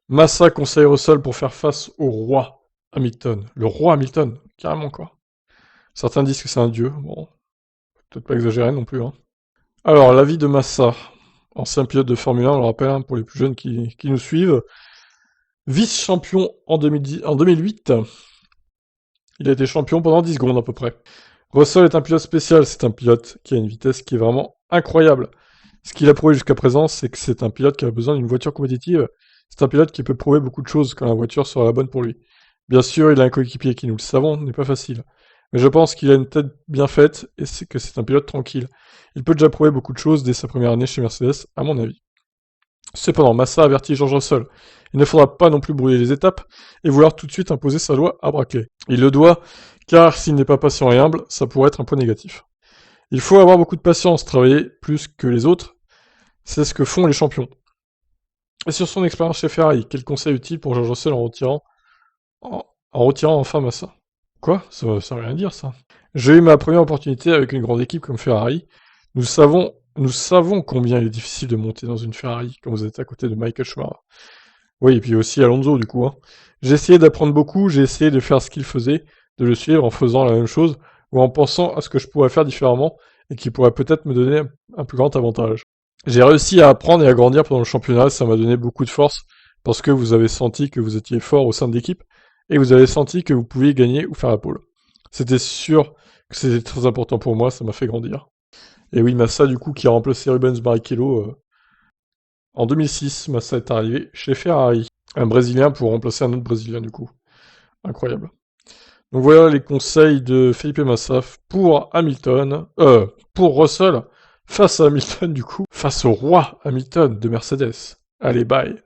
Massa conseille Russell pour faire face au roi Hamilton. Le roi Hamilton, carrément quoi. Certains disent que c'est un dieu, bon, peut-être pas exagérer non plus, hein. Alors, l'avis de Massa, ancien pilote de Formule 1, on le rappelle, hein, pour les plus jeunes qui nous suivent. Vice-champion en 2010, en 2008, il a été champion pendant 10 secondes à peu près. Russell est un pilote spécial, c'est un pilote qui a une vitesse qui est vraiment incroyable. Ce qu'il a prouvé jusqu'à présent, c'est que c'est un pilote qui a besoin d'une voiture compétitive. C'est un pilote qui peut prouver beaucoup de choses quand la voiture sera la bonne pour lui. Bien sûr, il a un coéquipier qui, nous le savons, n'est pas facile. Mais je pense qu'il a une tête bien faite et c'est que c'est un pilote tranquille. Il peut déjà prouver beaucoup de choses dès sa première année chez Mercedes, à mon avis. Cependant, Massa avertit George Russell. Il ne faudra pas non plus brouiller les étapes et vouloir tout de suite imposer sa loi à Brackley. Il le doit, car s'il n'est pas patient et humble, ça pourrait être un point négatif. Il faut avoir beaucoup de patience, travailler plus que les autres, c'est ce que font les champions. Et sur son expérience chez Ferrari, quel conseil utile pour George Russell en retirant enfin Massa? Quoi? Ça veut rien dire, ça. J'ai eu ma première opportunité avec une grande équipe comme Ferrari. Nous savons combien il est difficile de monter dans une Ferrari quand vous êtes à côté de Michael Schumacher. Oui, et puis aussi Alonso, du coup, hein. J'ai essayé d'apprendre beaucoup, j'ai essayé de faire ce qu'il faisait, de le suivre en faisant la même chose, ou en pensant à ce que je pourrais faire différemment, et qui pourrait peut-être me donner un plus grand avantage. J'ai réussi à apprendre et à grandir pendant le championnat, ça m'a donné beaucoup de force, parce que vous avez senti que vous étiez fort au sein de l'équipe, et vous avez senti que vous pouviez gagner ou faire la pole. C'était sûr que c'était très important pour moi, ça m'a fait grandir. Et oui, Massa, du coup, qui a remplacé Rubens Barrichello en 2006, Massa est arrivé chez Ferrari. Un Brésilien pour remplacer un autre Brésilien, du coup. Incroyable. Donc voilà les conseils de Felipe Massa pour Hamilton, pour Russell, face à Hamilton, du coup, face au roi Hamilton de Mercedes. Allez, bye.